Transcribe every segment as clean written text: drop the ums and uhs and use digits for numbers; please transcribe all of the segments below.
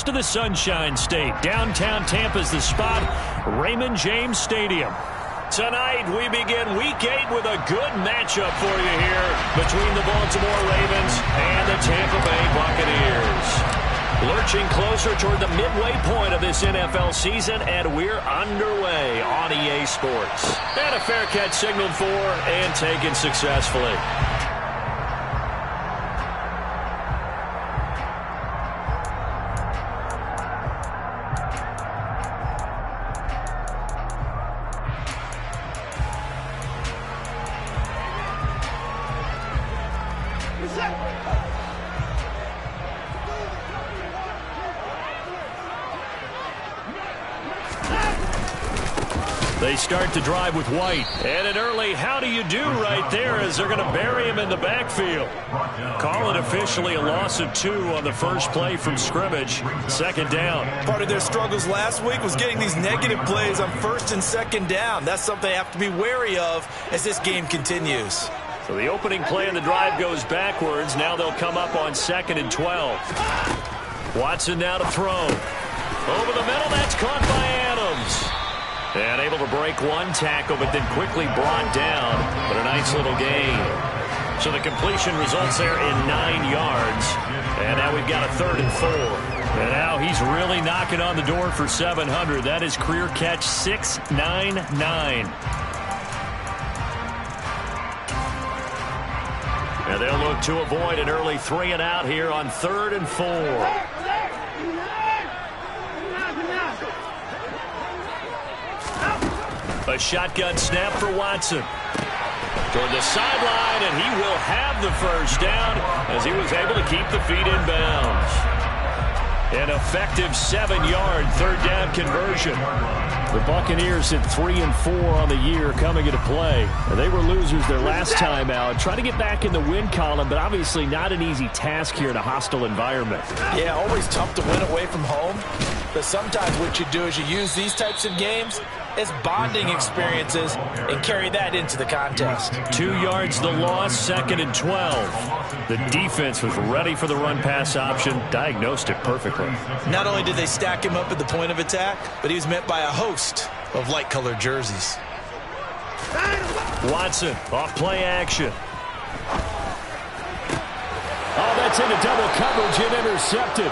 to the Sunshine State. Downtown Tampa's the spot, Raymond James Stadium. Tonight, we begin Week 8 with a good matchup for you here between the Baltimore Ravens and the Tampa Bay Buccaneers. Lurching closer toward the midway point of this NFL season, and we're underway on EA Sports. And a fair catch signaled for and taken successfully. They start to drive with White. And an early how do you do right there as they're going to bury him in the backfield. Call it officially a loss of 2 on the first play from scrimmage. Second down. Part of their struggles last week was getting these negative plays on first and second down. That's something they have to be wary of as this game continues. So the opening play of the drive goes backwards. Now they'll come up on 2nd and 12. Watson now to throw. Over the middle, that's caught by Adams. And able to break one tackle, but then quickly brought down. But a nice little gain. So the completion results there in 9 yards. And now we've got a 3rd and 4. And now he's really knocking on the door for 700. That is career catch 699. And they'll look to avoid an early 3 and out here on 3rd and 4. A shotgun snap for Watson. Toward the sideline, and he will have the first down as he was able to keep the feet in bounds. An effective 7-yard 3rd down conversion. The Buccaneers at 3 and 4 on the year coming into play. They were losers their last time out. Try to get back in the win column, but obviously not an easy task here in a hostile environment. Yeah, always tough to win away from home. But sometimes what you do is you use these types of games as bonding experiences and carry that into the contest. 2 yards the loss, 2nd and 12. The defense was ready for the run-pass option, diagnosed it perfectly. Not only did they stack him up at the point of attack, but he was met by a host of light-colored jerseys. Watson, off play action. Oh, that's into double coverage and intercepted.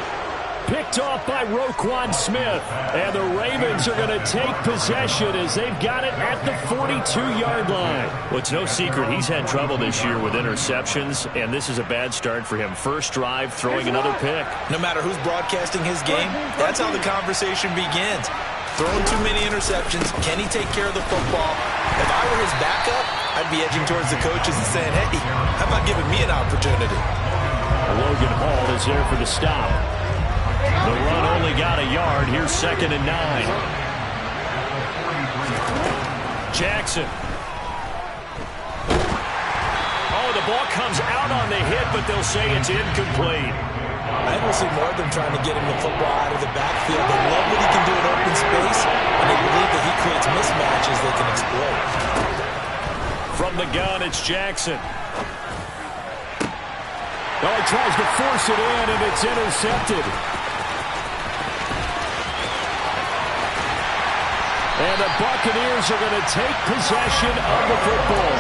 Picked off by Roquan Smith. And the Ravens are going to take possession as they've got it at the 42-yard line. Well, it's no secret he's had trouble this year with interceptions, and this is a bad start for him. First drive, throwing another pick. No matter who's broadcasting his game, that's how the conversation begins. Throwing too many interceptions. Can he take care of the football? If I were his backup, I'd be edging towards the coaches and saying, hey, how about giving me an opportunity? Logan Hall is there for the stop. The run only got a yard. Here's 2nd and 9. Jackson. Oh, the ball comes out on the hit, but they'll say it's incomplete. I think we'll see more of them trying to get him the football out of the backfield. They love what he can do in open space, and they believe that he creates mismatches they can exploit. From the gun, it's Jackson. Oh, he tries to force it in, and it's intercepted. And the Buccaneers are going to take possession of the football.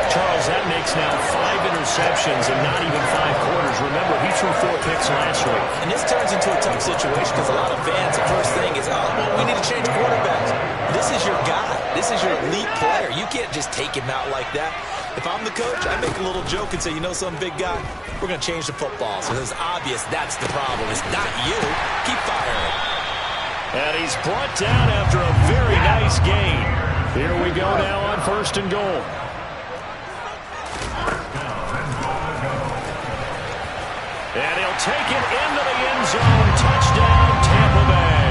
Charles, that makes now 5 interceptions in not even 5 quarters. Remember, he threw 4 picks last week. And this turns into a tough situation because a lot of fans, the first thing is, oh, well, we need to change quarterbacks. This is your guy. This is your elite player. You can't just take him out like that. If I'm the coach, I make a little joke and say, you know something, big guy? We're going to change the football. So it's obvious that's the problem. It's not you. Keep firing. And he's brought down after a very nice gain. Here we go now on 1st and goal. And he'll take it into the end zone. Touchdown, Tampa Bay.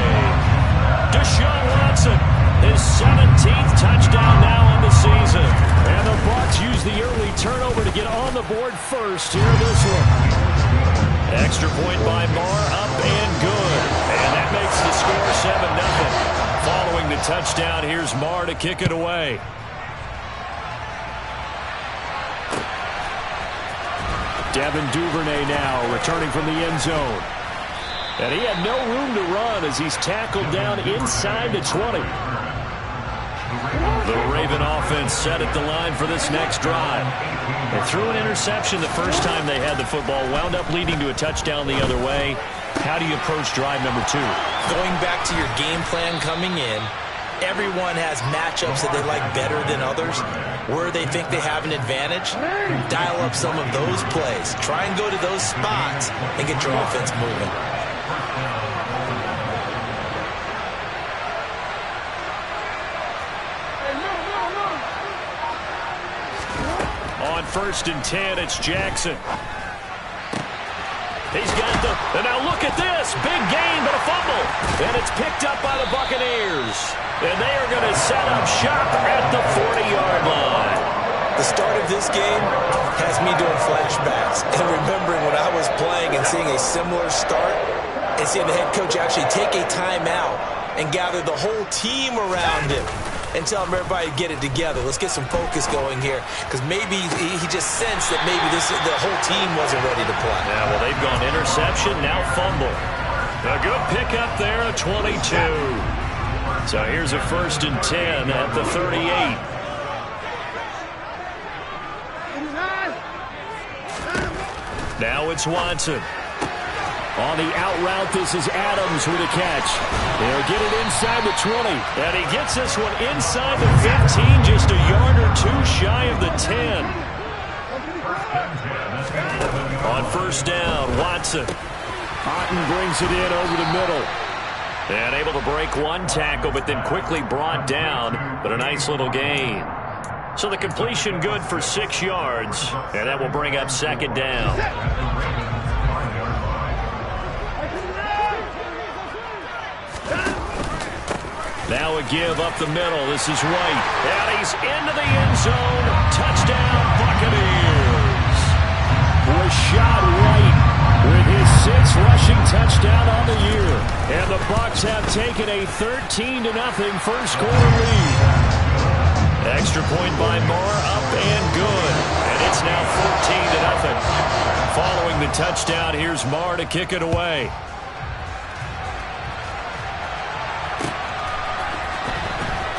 Deshaun Watson, his 17th touchdown now on the season. And the Bucs use the early turnover to get on the board first. Here, this one. Extra point by Marr, up and good. And that makes the score 7-0. Following the touchdown, here's Marr to kick it away. Devin Duvernay now returning from the end zone. And he had no room to run as he's tackled down inside the 20. The Raven offense set at the line for this next drive. They threw an interception the first time they had the football, wound up leading to a touchdown the other way. How do you approach drive number 2? Going back to your game plan coming in, everyone has matchups that they like better than others. Where they think they have an advantage, dial up some of those plays. Try and go to those spots and get your offense moving. On 1st and 10, it's Jackson. He's got and now look at this. Big gain, but a fumble. And it's picked up by the Buccaneers. And they are going to set up shop at the 40-yard line. The start of this game has me doing flashbacks and remembering when I was playing and seeing a similar start and seeing the head coach actually take a timeout and gather the whole team around him and tell everybody to get it together. Let's get some focus going here, because maybe he just sensed that maybe the whole team wasn't ready to play. Yeah, well, they've gone interception, now fumble. A good pickup there, a 22. So here's a 1st and 10 at the 38. Now it's Watson. On the out route, this is Adams with a catch. They'll get it inside the 20. And he gets this one inside the 15, just a yard or 2 shy of the 10. On 1st down, Watson. Otten brings it in over the middle. And able to break one tackle, but then quickly brought down. But a nice little gain. So the completion good for 6 yards. And that will bring up 2nd down. Now a give up the middle. This is White. And he's into the end zone. Touchdown, Buccaneers. Rashad White with his 6th rushing touchdown on the year. And the Bucs have taken a 13-0 first quarter lead. Extra point by Moore, up and good. And it's now 14-0. Following the touchdown, here's Moore to kick it away.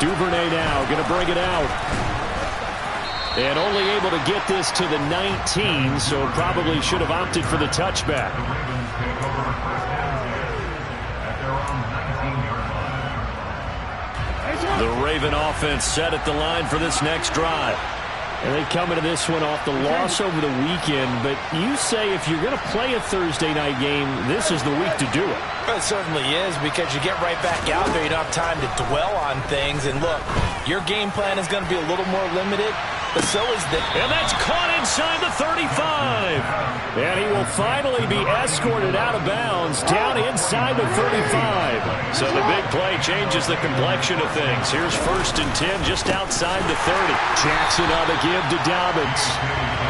Duvernay now going to bring it out. And only able to get this to the 19, so probably should have opted for the touchback. The Raven offense set at the line for this next drive. And they come into this one off the loss over the weekend, but you say if you're going to play a Thursday night game, this is the week to do it. Well, it certainly is, because you get right back out there. You don't have time to dwell on things. And look, your game plan is going to be a little more limited, but so is the... And that's caught inside the 35. And he will finally be escorted out of bounds down inside the 35. So the big play changes the complexion of things. Here's 1st and 10 just outside the 30. Jackson on the give to Dobbins.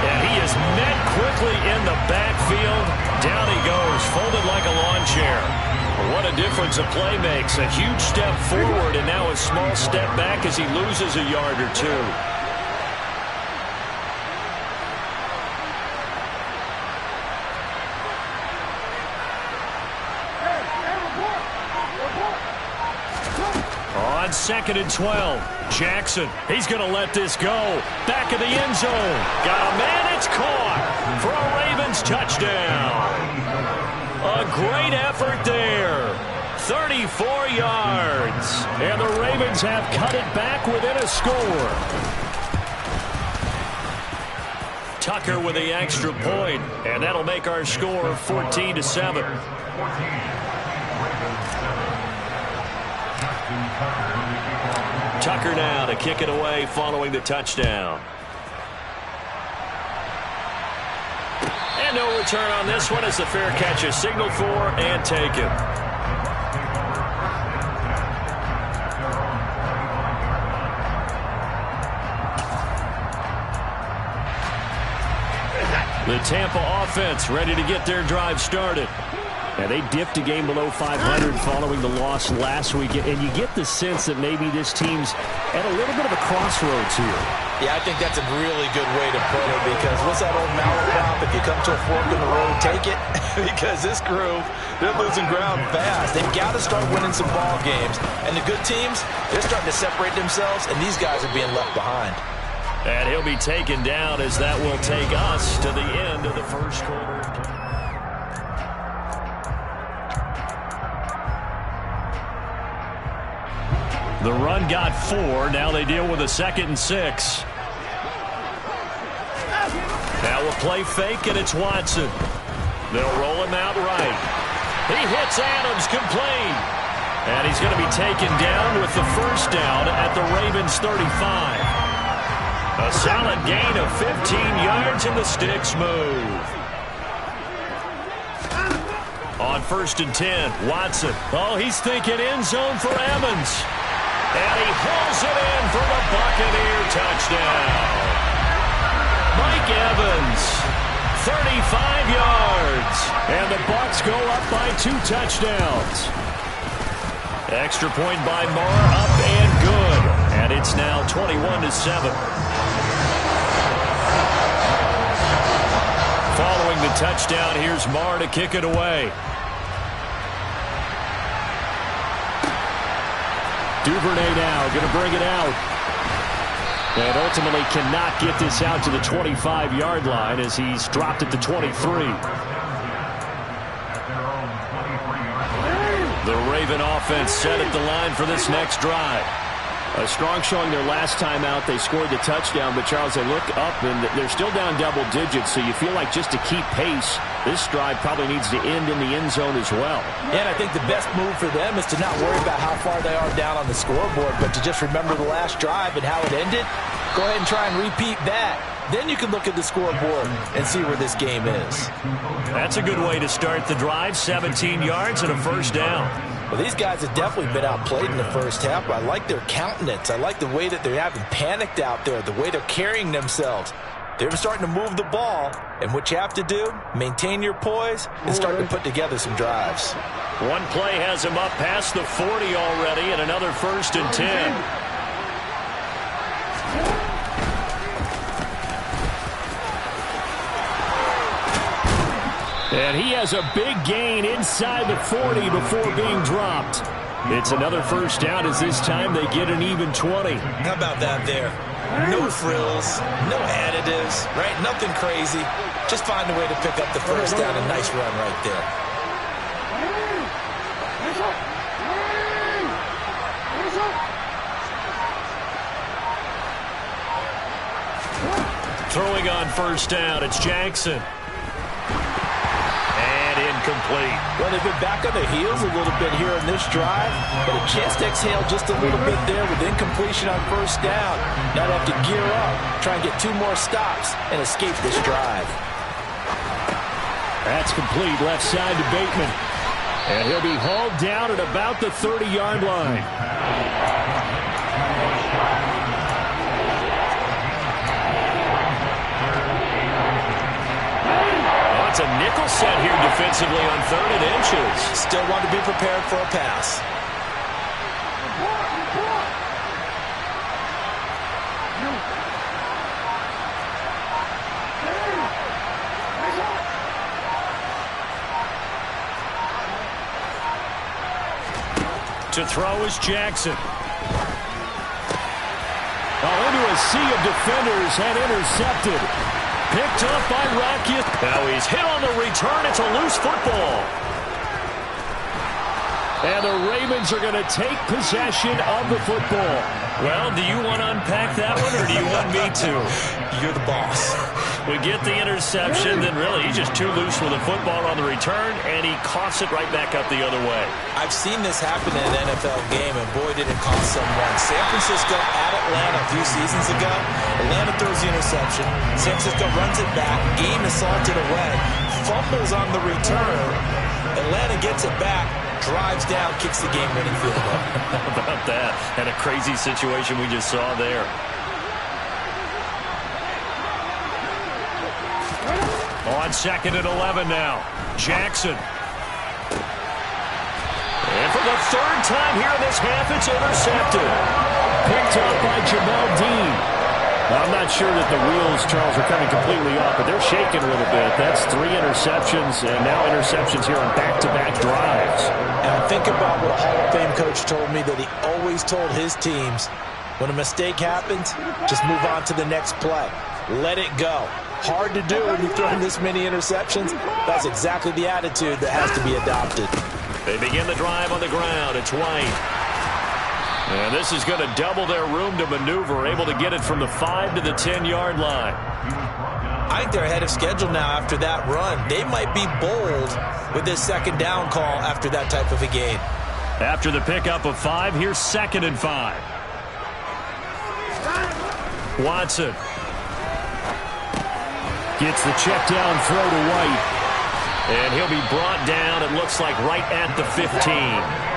And he is met quickly in the backfield. Down he goes, folded like a lawn chair. What a difference a play makes. A huge step forward and now a small step back as he loses a yard or 2. On 2nd and 12, Jackson, he's going to let this go. Back of the end zone. Got a man, it's caught for a Ravens touchdown. A great effort there. 34 yards. And the Ravens have cut it back within a score. Tucker with the extra point, and that'll make our score 14-7. Tucker now to kick it away following the touchdown. And no return on this one as the fair catch is signaled for and taken. The Tampa offense ready to get their drive started. And they dipped a game below 500 following the loss last week. And you get the sense that maybe this team's at a little bit of a crossroads here. Yeah, I think that's a really good way to put it, because what's that old malaprop? If you come to a fork in the road, take it. Because this crew, they're losing ground fast. They've got to start winning some ball games. And the good teams, they're starting to separate themselves, and these guys are being left behind. And he'll be taken down, as that will take us to the end of the first quarter. The run got 4. Now they deal with a 2nd and 6. Now we'll play fake, and it's Watson. They'll roll him out right. He hits Adams complete. And he's going to be taken down with the first down at the Ravens 35. A solid gain of 15 yards, and the sticks move. On 1st and 10, Watson. Oh, he's thinking end zone for Evans. And he hauls it in for the Buccaneer touchdown. Mike Evans, 35 yards. And the Bucs go up by 2 touchdowns. Extra point by Marr, up and good. And it's now 21-7. Following the touchdown, here's Marr to kick it away. Duvernay now going to bring it out. And ultimately cannot get this out to the 25-yard line, as he's dropped at the 23. The Raven offense set at the line for this next drive. A strong showing their last time out. They scored the touchdown, but Charles, they look up and they're still down double digits, so you feel like just to keep pace, this drive probably needs to end in the end zone as well. And I think the best move for them is to not worry about how far they are down on the scoreboard, but to just remember the last drive and how it ended. Go ahead and try and repeat that. Then you can look at the scoreboard and see where this game is. That's a good way to start the drive. 17 yards and a first down. Well, these guys have definitely been outplayed in the first half, but I like their countenance. I like the way that they haven't panicked out there, the way they're carrying themselves. They're starting to move the ball, and what you have to do, maintain your poise and start to put together some drives. One play has him up past the 40 already, and another 1st and 10. And he has a big gain inside the 40 before being dropped. It's another first down, as this time they get an even 20. How about that there? No frills, no additives, right? Nothing crazy. Just find a way to pick up the first down. A nice run right there. Throwing on first down, it's Jackson. Incomplete. Well, they've been back on their heels a little bit here in this drive, but a chance to exhale just a little bit there with incompletion on first down. Now they have to gear up, try and get 2 more stops, and escape this drive. That's complete, left side to Bateman. And he'll be hauled down at about the 30-yard line. It's a nickel set here defensively on 3rd and inches. Still want to be prepared for a pass. To throw is Jackson. Into a sea of defenders and intercepted. Picked up by Rocky. Now he's hit on the return. It's a loose football. And the Ravens are going to take possession of the football. Well, do you want to unpack that one, or do you want me to? You're the boss. We get the interception, then really he's just too loose with the football on the return, and he coughs it right back up the other way. I've seen this happen in an NFL game, and boy, did it cost someone. San Francisco at Atlanta a few seasons ago. Atlanta throws the interception. San Francisco runs it back. Game is salted away. Fumbles on the return. Atlanta gets it back. Drives down, kicks the game-winning field goal. How about that? And a crazy situation we just saw there. On 2nd and 11 now. Jackson. for the third time here in this half, it's intercepted. Picked up by Jamel Dean. I'm not sure that the wheels, Charles, are coming completely off, but they're shaking a little bit. That's 3 interceptions, and now interceptions here on back-to-back drives. And think about what a Hall of Fame coach told me, that he always told his teams, when a mistake happens, just move on to the next play. Let it go. Hard to do when you're throwing this many interceptions. That's exactly the attitude that has to be adopted. They begin the drive on the ground. It's White. And this is going to double their room to maneuver, able to get it from the 5 to the 10-yard line. I think they're ahead of schedule now after that run. They might be bold with this second down call after that type of a gain. After the pickup of 5, here's 2nd and 5. Watson gets the check down throw to White. And he'll be brought down, it looks like, right at the 15.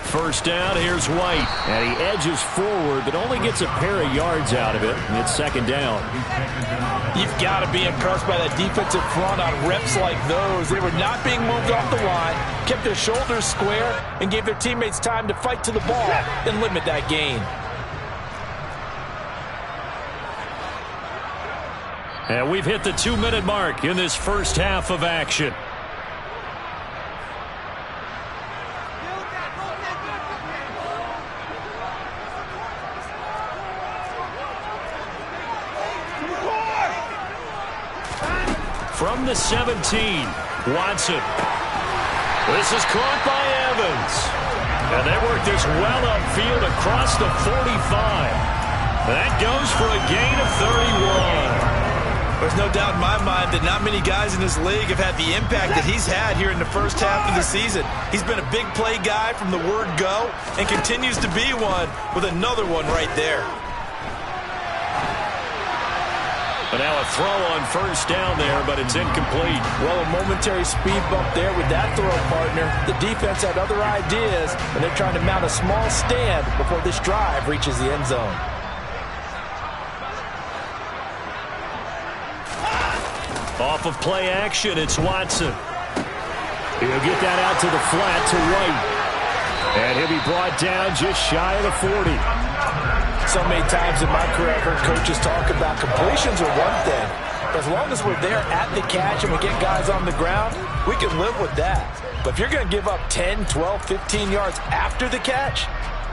First down, here's White. And he edges forward, but only gets a pair of yards out of it. And it's 2nd down. You've got to be impressed by that defensive front on reps like those. They were not being moved off the line, kept their shoulders square, and gave their teammates time to fight to the ball and limit that gain. And we've hit the 2-minute mark in this first half of action. From the 17, Watson. This is caught by Evans. And they work this well upfield across the 45. That goes for a gain of 31. There's no doubt in my mind that not many guys in this league have had the impact that he's had here in the first half of the season. He's been a big play guy from the word go and continues to be one with another one right there. But now a throw on first down there, but it's incomplete. Well, a momentary speed bump there with that throw, partner. The defense had other ideas, and they're trying to mount a small stand before this drive reaches the end zone. Off of play action, it's Watson. He'll get that out to the flat to White. And he'll be brought down just shy of the 40. So many times in my career, I've heard coaches talk about completions are one thing. But as long as we're there at the catch and we get guys on the ground, we can live with that. But if you're going to give up 10, 12, 15 yards after the catch,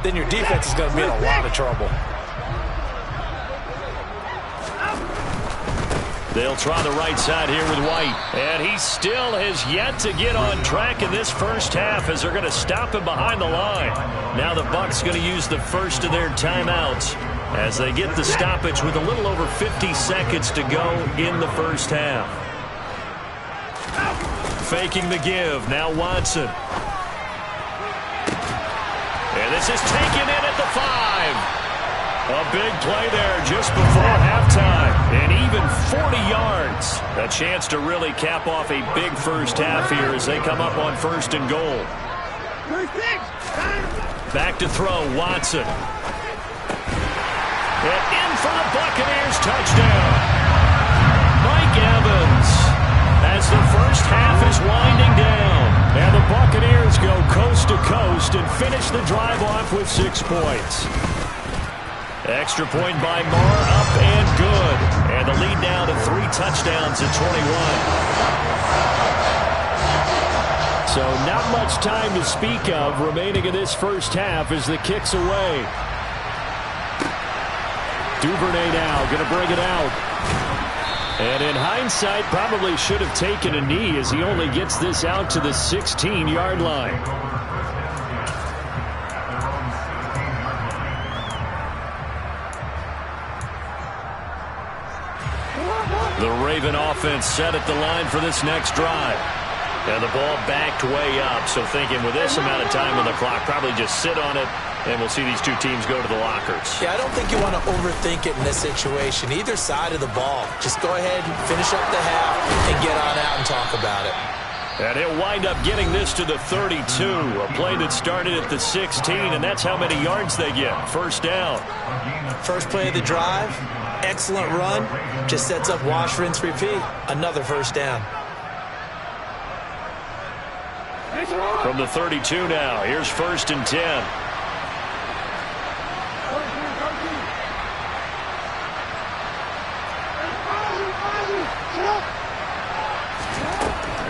then your defense is going to be in a lot of trouble. They'll try the right side here with White. And he still has yet to get on track in this first half as they're going to stop him behind the line. Now the Bucs going to use the first of their timeouts as they get the stoppage with a little over 50 seconds to go in the first half. Faking the give. Now Watson. And this is taken in at the 5. A big play there just before halftime. And even 40 yards. A chance to really cap off a big first half here as they come up on 1st and goal. Back to throw, Watson. And in for the Buccaneers touchdown. Mike Evans as the first half is winding down. And the Buccaneers go coast to coast and finish the drive off with 6 points. Extra point by Marr, up and good. And the lead now to 3 touchdowns at 21. So not much time to speak of remaining in this first half as the kick's away. Duvernay now going to bring it out. And in hindsight, probably should have taken a knee as he only gets this out to the 16-yard line. The Raven offense set at the line for this next drive. And the ball backed way up. So thinking with this amount of time on the clock, probably just sit on it, and we'll see these two teams go to the lockers. Yeah, I don't think you want to overthink it in this situation. Either side of the ball. Just go ahead and finish up the half and get on out and talk about it. And he'll wind up getting this to the 32. A play that started at the 16, and that's how many yards they get. First down. First play of the drive. Excellent run. Just sets up wash, rinse, repeat. Another first down. From the 32 now, here's 1st and 10.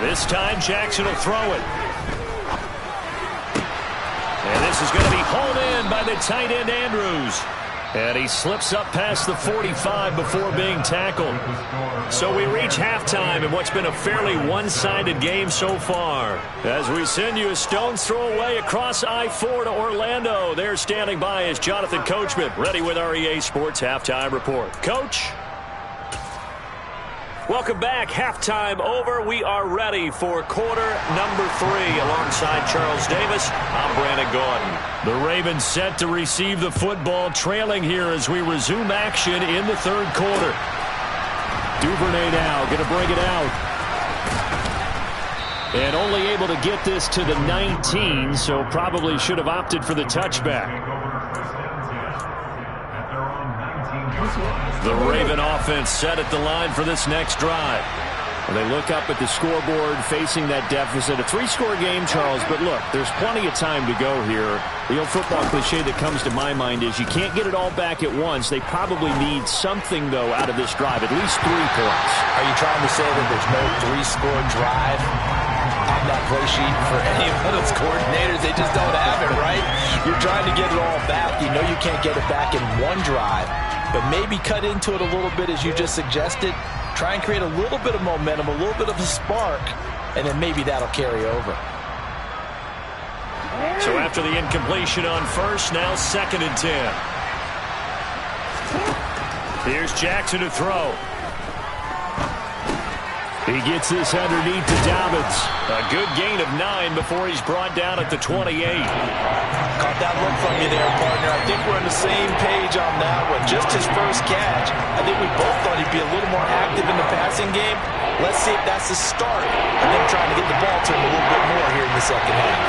This time, Jackson will throw it. And this is going to be hauled in by the tight end, Andrews. And he slips up past the 45 before being tackled. So we reach halftime in what's been a fairly one-sided game so far. As we send you a stone's throw away across I-4 to Orlando. There standing by is Jonathan Coachman, ready with our EA Sports Halftime Report. Coach? Welcome back. Halftime over. We are ready for quarter number 3. Alongside Charles Davis, I'm Brandon Gordon. The Ravens set to receive the football, trailing here as we resume action in the third quarter. Duvernay now going to bring it out. And only able to get this to the 19, so probably should have opted for the touchback. The Raven offense set at the line for this next drive. Well, they look up at the scoreboard facing that deficit. A 3-score game, Charles, but look, there's plenty of time to go here. The old football cliche that comes to my mind is you can't get it all back at once. They probably need something, though, out of this drive, at least 3 points. Are you trying to say that there's no 3-score drive on that play sheet for any of those coordinators? They just don't have it, right? You're trying to get it all back. You know you can't get it back in one drive. But maybe cut into it a little bit as you just suggested. Try and create a little bit of momentum, a little bit of a spark, and then maybe that'll carry over. So after the incompletion on first, now 2nd and 10. Here's Jackson to throw. He gets this underneath to Dobbins. A good gain of 9 before he's brought down at the 28. Caught that look from you there, partner. I think we're on the same page on that one. Just his first catch. I think we both thought he'd be a little more active in the passing game. Let's see if that's the start of them trying to get the ball to him a little bit more here in the second half.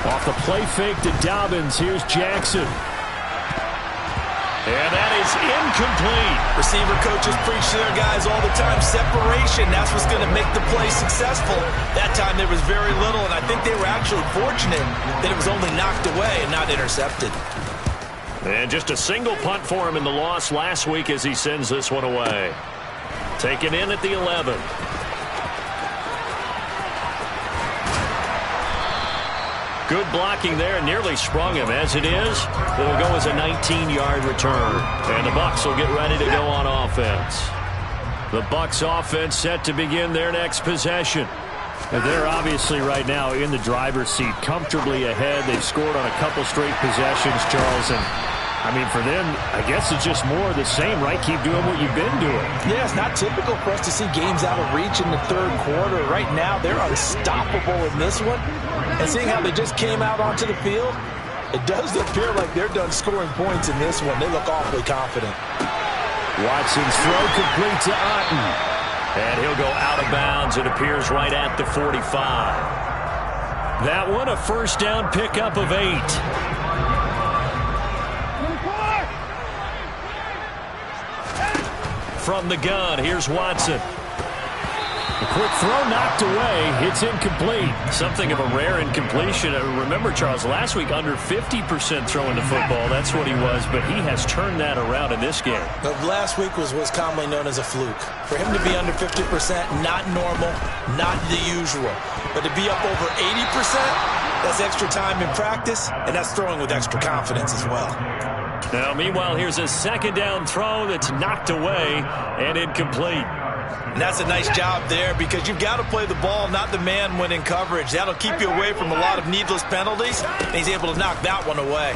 Off the play fake to Dobbins. Here's Jackson. And that is incomplete. Receiver coaches preach to their guys all the time. Separation, that's what's going to make the play successful. That time there was very little, and I think they were actually fortunate that it was only knocked away and not intercepted. And just a single punt for him in the loss last week as he sends this one away. Taken in at the 11. Good blocking there, nearly sprung him. As it is, it'll go as a 19-yard return. And the Bucs will get ready to go on offense. The Bucs offense set to begin their next possession. And they're obviously right now in the driver's seat, comfortably ahead. They've scored on a couple straight possessions, Charles. And, I mean, for them, I guess it's just more of the same, right? Keep doing what you've been doing. Yeah, it's not typical for us to see games out of reach in the third quarter. Right now, they're unstoppable in this one. And seeing how they just came out onto the field, it does appear like they're done scoring points in this one. They look awfully confident. Watson's throw complete to Otten. And he'll go out of bounds. It appears right at the 45. That one, a first down pickup of 8. From the gun, here's Watson. A quick throw knocked away. It's incomplete. Something of a rare incompletion. Remember, Charles, last week under 50% throwing the football. That's what he was, but he has turned that around in this game. Last week was what's commonly known as a fluke. For him to be under 50%, not normal, not the usual. But to be up over 80%, that's extra time in practice, and that's throwing with extra confidence as well. Now, meanwhile, here's a second down throw that's knocked away and incomplete. And that's a nice job there because you've got to play the ball, not the man when in coverage. That'll keep you away from a lot of needless penalties, and he's able to knock that one away.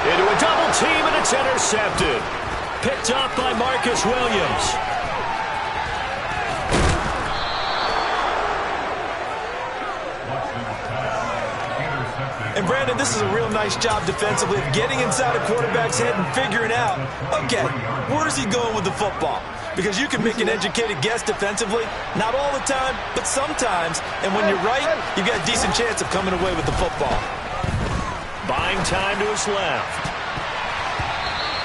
Into a double team, and it's intercepted. Picked up by Marcus Williams. And, Brandon, this is a real nice job defensively of getting inside a quarterback's head and figuring out, okay, where's he going with the football? Because you can make an educated guess defensively, not all the time, but sometimes. And when you're right, you've got a decent chance of coming away with the football. Buying time to his left.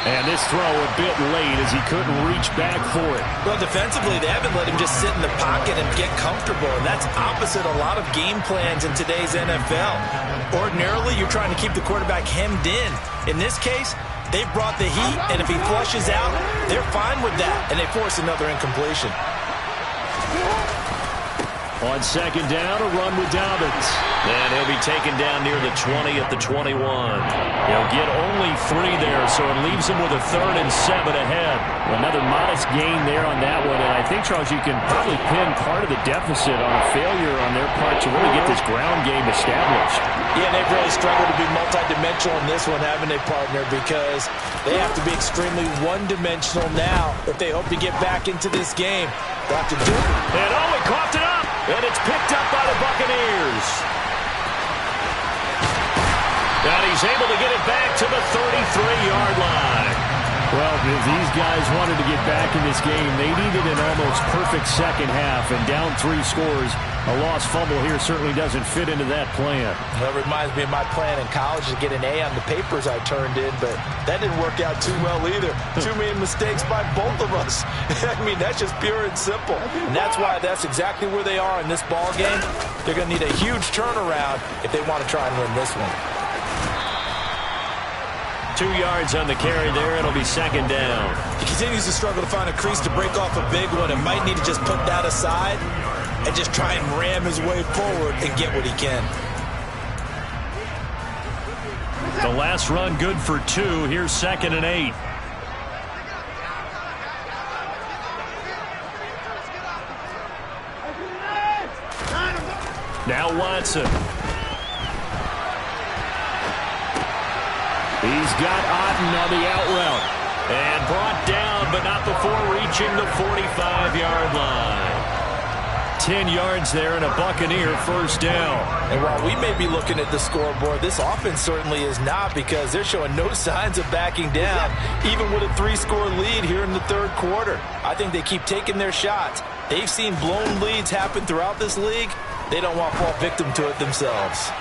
And this throw a bit late as he couldn't reach back for it. Well, defensively, they haven't let him just sit in the pocket and get comfortable. And that's opposite a lot of game plans in today's NFL. Ordinarily, you're trying to keep the quarterback hemmed in. In this case, they brought the heat, and if he flushes out, they're fine with that. And they force another incompletion. On second down, a run with Dobbins. And he'll be taken down near the 20 at the 21. He'll get only 3 there, so it leaves him with a 3rd and 7 ahead. Another modest gain there on that one, and I think, Charles, you can probably pin part of the deficit on a failure on their part to really get this ground game established. Yeah, they've really struggled to be multidimensional in this one, haven't they, partner? Because they have to be extremely one-dimensional now if they hope to get back into this game. They'll have to do it. And he coughed it up, and it's picked up by the Buccaneers. And he's able to get it back to the 33-yard line. Well, if these guys wanted to get back in this game, they needed an almost perfect second half, and down 3 scores. A lost fumble here certainly doesn't fit into that plan. Well, it reminds me of my plan in college to get an A on the papers I turned in, but that didn't work out too well either. Too many mistakes by both of us. I mean, that's just pure and simple. And that's why that's exactly where they are in this ball game. They're going to need a huge turnaround if they want to try and win this one. 2 yards on the carry there. It'll be second down. He continues to struggle to find a crease to break off a big one and might need to just put that aside and just try and ram his way forward and get what he can. The last run good for 2. Here's 2nd and 8. Now Watson. He's got Otten on the out route. And brought down, but not before reaching the 45-yard line. 10 yards there and a Buccaneer first down. And while we may be looking at the scoreboard, this offense certainly is not, because they're showing no signs of backing down, even with a 3-score lead here in the 3rd quarter. I think they keep taking their shots. They've seen blown leads happen throughout this league. They don't want to fall victim to it themselves.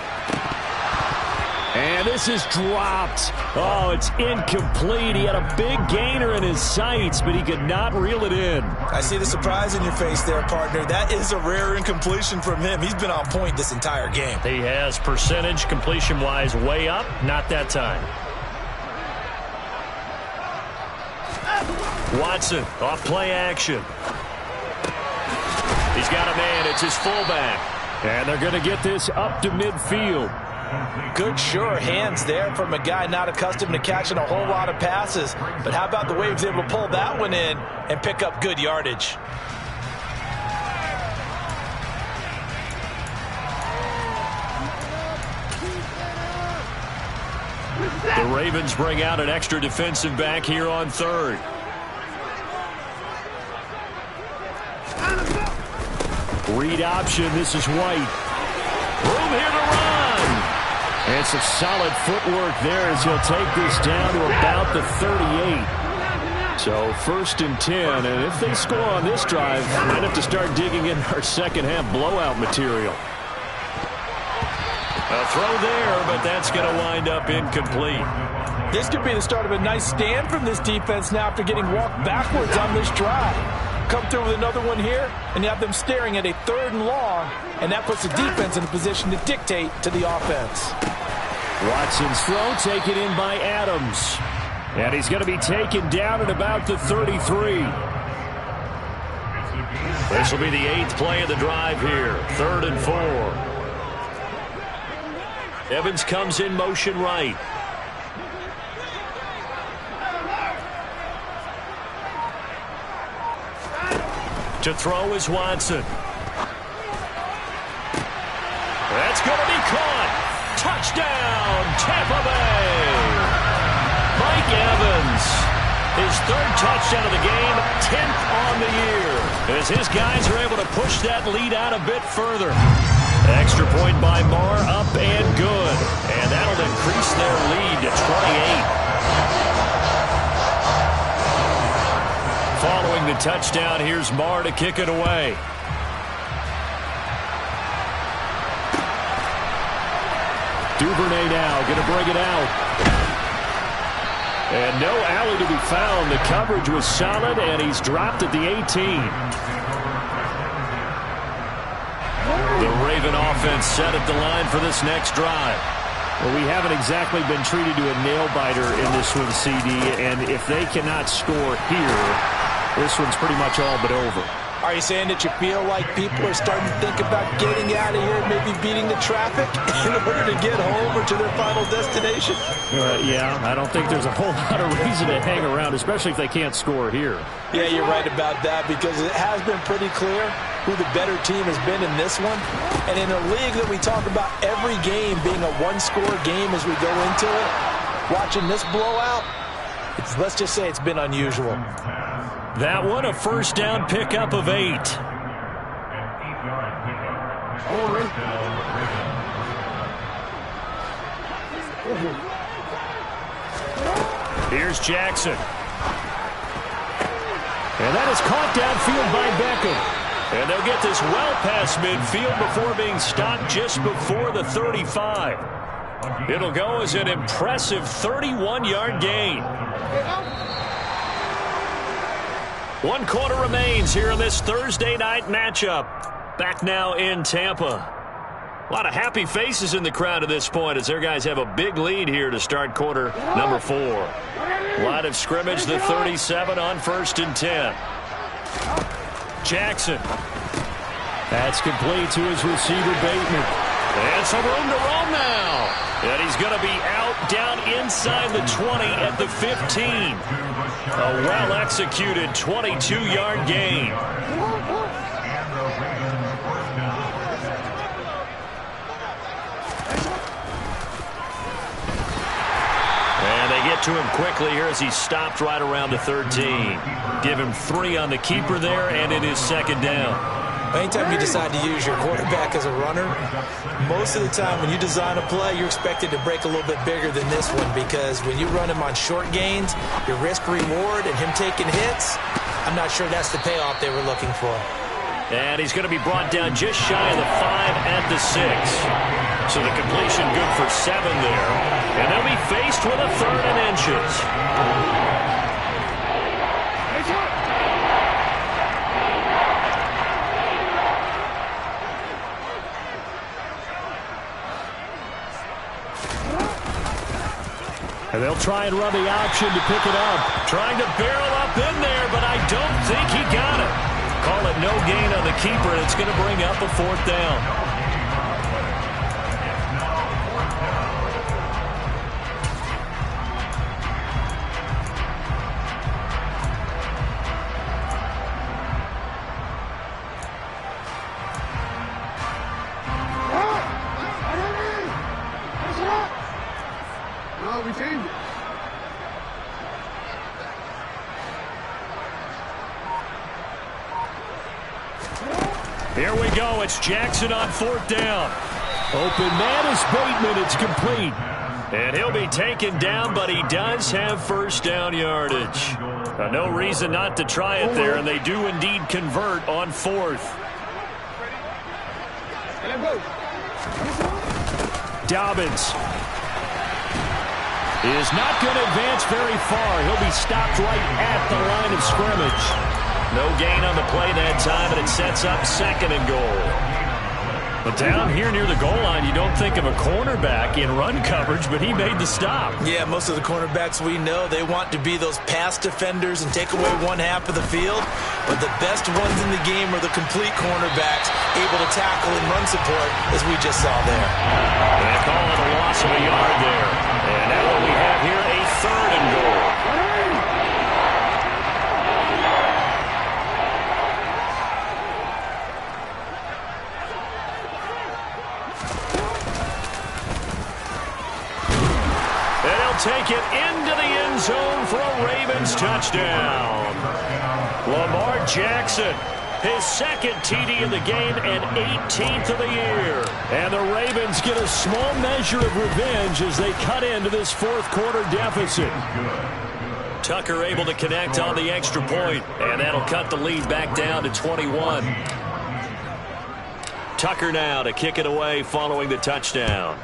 And this is dropped. Oh, it's incomplete. He had a big gainer in his sights, but he could not reel it in. I see the surprise in your face there, partner. That is a rare incompletion from him. He's been on point this entire game. He has percentage completion-wise way up. Not that time. Watson off play action. He's got a man. It's his fullback. And they're going to get this up to midfield. Good, sure hands there from a guy not accustomed to catching a whole lot of passes. But how about the way he was able to pull that one in and pick up good yardage? The Ravens bring out an extra defensive back here on 3rd. Read option. This is White. Room here to run. And some solid footwork there as he'll take this down to about the 38. So 1st and 10. And if they score on this drive, we might have to start digging in our second half blowout material. A throw there, but that's going to wind up incomplete. This could be the start of a nice stand from this defense now after getting walked backwards on this drive. Come through with another one here, and you have them staring at a 3rd and long, and that puts the defense in a position to dictate to the offense. Watson's throw taken in by Adams. And he's going to be taken down at about the 33. This will be the 8th play of the drive here. 3rd and 4. Evans comes in motion right. To throw is Watson. That's going to be caught. Touchdown, Tampa Bay. Mike Evans, his 3rd touchdown of the game, 10th on the year. As his guys are able to push that lead out a bit further. Extra point throwing by Marr, up and good. And that'll increase their lead to 28. Following the touchdown, here's Marr to kick it away. Duvernay now going to bring it out. And no alley to be found. The coverage was solid, and he's dropped at the 18. The Raven offense set at the line for this next drive. Well, we haven't exactly been treated to a nail-biter in this one, CD, and if they cannot score here, this one's pretty much all but over. Are you saying that you feel like people are starting to think about getting out of here, maybe beating the traffic in order to get home or to their final destination? Yeah, I don't think there's a whole lot of reason to hang around, especially if they can't score here. Yeah, you're right about that, because it has been pretty clear who the better team has been in this one. And in a league that we talk about every game being a one-score game as we go into it, watching this blowout, let's just say it's been unusual. That one, a first down pickup of 8. Here's Jackson. And that is caught downfield by Beckham. And they'll get this well past midfield before being stopped just before the 35. It'll go as an impressive 31-yard gain. 1 quarter remains here in this Thursday night matchup. Back now in Tampa. A lot of happy faces in the crowd at this point as their guys have a big lead here to start quarter number 4. Line of scrimmage, the 37 on 1st and 10. Jackson. That's complete to his receiver, Bateman. And some room to roam now. And he's going to be out down inside the 20 at the 15. A well-executed 22-yard gain. And they get to him quickly here as he stopped right around the 13. Give him 3 on the keeper there, and it is 2nd down. Anytime you decide to use your quarterback as a runner, most of the time when you design a play, you're expected to break a little bit bigger than this one, because when you run him on short gains, your risk-reward and him taking hits, I'm not sure that's the payoff they were looking for. And he's going to be brought down just shy of the 5 at the 6. So the completion good for 7 there. And they'll be faced with a 3rd and inches. And they'll try and run the option to pick it up. Trying to barrel up in there, but I don't think he got it. Call it no gain on the keeper, and it's going to bring up a 4th down. Here we go. It's Jackson on 4th down. Open man is Bateman. It's complete. And he'll be taken down, but he does have 1st down yardage. No reason not to try it there, and they do indeed convert on 4th. Dobbins is not going to advance very far. He'll be stopped right at the line of scrimmage. No gain on the play that time, and it sets up 2nd and goal. But down here near the goal line, you don't think of a cornerback in run coverage, but he made the stop. Yeah, most of the cornerbacks we know, they want to be those pass defenders and take away 1/2 of the field. But the best ones in the game are the complete cornerbacks, able to tackle and run support, as we just saw there. They call it a loss of a yard there. And now what we have here, a 3rd and goal. Take it into the end zone for a Ravens touchdown. Lamar Jackson His second TD of the game and 18th of the year. And the Ravens get a small measure of revenge as they cut into this fourth quarter deficit. Tucker able to connect on the extra point, and that'll cut the lead back down to 21. Tucker now to kick it away following the touchdown.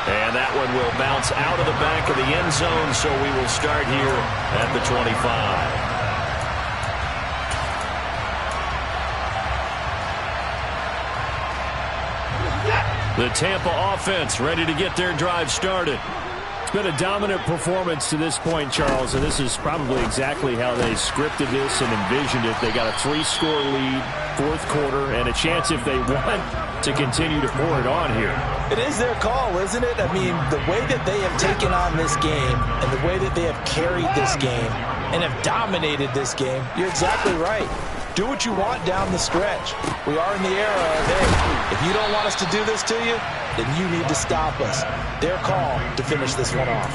And that one will bounce out of the back of the end zone, so we will start here at the 25. The Tampa offense ready to get their drive started. It's been a dominant performance to this point, Charles, and this is probably exactly how they scripted this and envisioned it. They got a 3-score lead, fourth quarter, and a chance if they want to continue to pour it on here. It is their call, isn't it? I mean, the way that they have taken on this game and the way that they have carried this game and have dominated this game, you're exactly right. Do what you want down the stretch. We are in the era of, hey, if you don't want us to do this to you, then you need to stop us. Their call to finish this one off.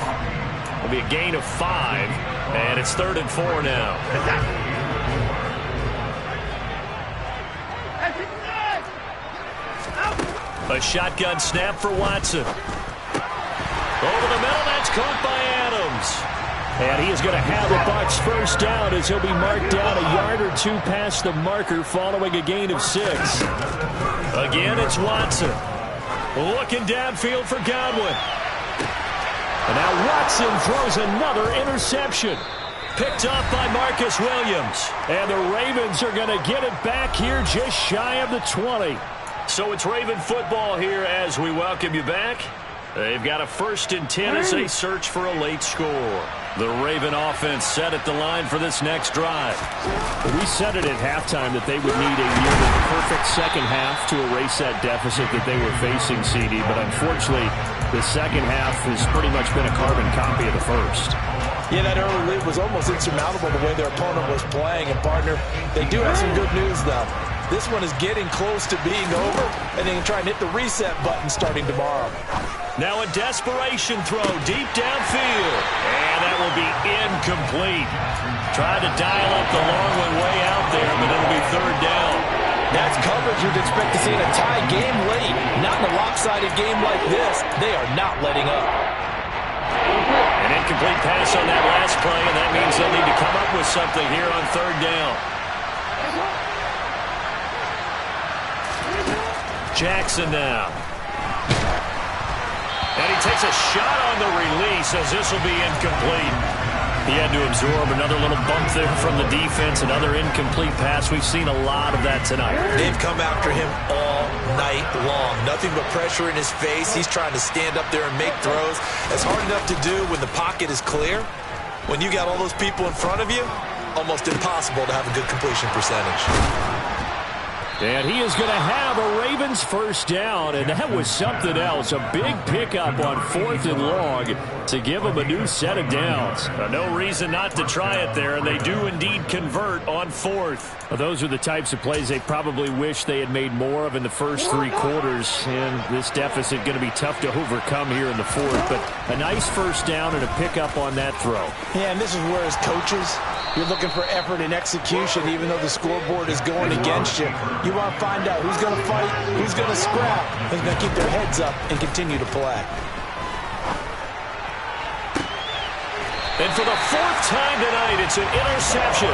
It'll be a gain of 5, and it's 3rd and 4 now. A shotgun snap for Watson. Over the middle, that's caught by Adams. And he is going to have the Bucks first down as he'll be marked down a yard or two past the marker following a gain of 6. Again, it's Watson. Looking downfield for Godwin. And now Watson throws another interception. Picked up by Marcus Williams. And the Ravens are going to get it back here just shy of the 20. So it's Raven football here as we welcome you back. They've got a 1st and 10 as they search for a late score. The Raven offense set at the line for this next drive. We said it at halftime that they would need a nearly perfect second half to erase that deficit that they were facing, CD. But unfortunately, the second half has pretty much been a carbon copy of the first. Yeah, that early lead was almost insurmountable the way their opponent was playing. And, partner, they do have some good news, though. This one is getting close to being over, and they can try and hit the reset button starting tomorrow. Now a desperation throw deep downfield. And that will be incomplete. Tried to dial up the long one way out there, but it'll be 3rd down. That's coverage you'd expect to see in a tie game late. Not in a lopsided game like this. They are not letting up. An incomplete pass on that last play, and that means they'll need to come up with something here on 3rd down. Jackson now. And he takes a shot on the release as this will be incomplete. He had to absorb another little bump there from the defense, another incomplete pass. We've seen a lot of that tonight. They've come after him all night long. Nothing but pressure in his face. He's trying to stand up there and make throws. That's hard enough to do when the pocket is clear. When you got all those people in front of you, almost impossible to have a good completion percentage. And he is going to have a Ravens first down, and that was something else. A big pickup on 4th and long to give them a new set of downs. No reason not to try it there, and they do indeed convert on 4th. Well, those are the types of plays they probably wish they had made more of in the first 3 quarters, and this deficit going to be tough to overcome here in the 4th. But a nice first down and a pickup on that throw. Yeah, and this is where as coaches, you're looking for effort and execution, even though the scoreboard is going against you. You want to find out who's going to fight, who's going to scrap, who's going to keep their heads up and continue to play. And for the 4th time tonight, it's an interception.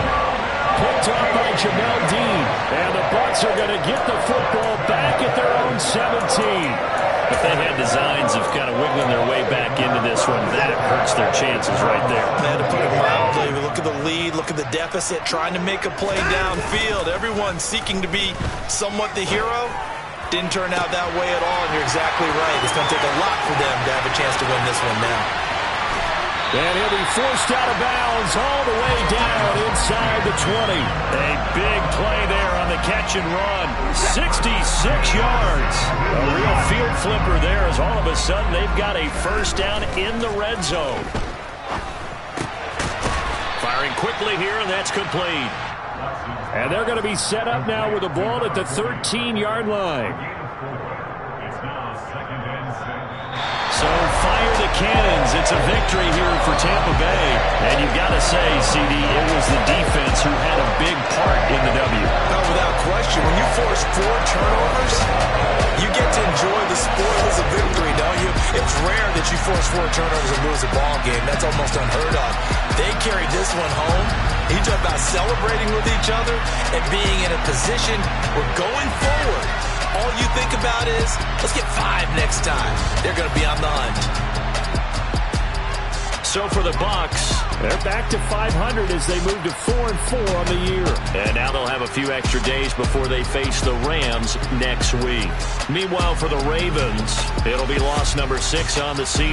Picked up by Jamel Dean. And the Bucks are going to get the football back at their own 17. If they had designs of kind of wiggling their way back into this one, that hurts their chances right there. They had to put it mildly. Look at the lead, look at the deficit, trying to make a play downfield. Everyone seeking to be somewhat the hero. Didn't turn out that way at all, and you're exactly right. It's going to take a lot for them to have a chance to win this one now. And he'll be forced out of bounds all the way down inside the 20. A big play there on the catch and run. 66 yards. A real field flipper there as all of a sudden they've got a first down in the red zone. Firing quickly here, and that's complete. And they're going to be set up now with the ball at the 13-yard line. So fire the cannons. It's a victory here for Tampa Bay. And you've got to say, CD, it was the defense who had a big part in the W. No, without question. When you force 4 turnovers, you get to enjoy the spoils of victory, don't you? It's rare that you force 4 turnovers and lose a ball game. That's almost unheard of. They carried this one home. You talk about celebrating with each other and being in a position where going forward, all you think about is, let's get 5 next time. They're going to be on the hunt. So for the Bucks, they're back to 500 as they move to 4-4 on the year. And now they'll have a few extra days before they face the Rams next week. Meanwhile, for the Ravens, it'll be loss number 6 on the season.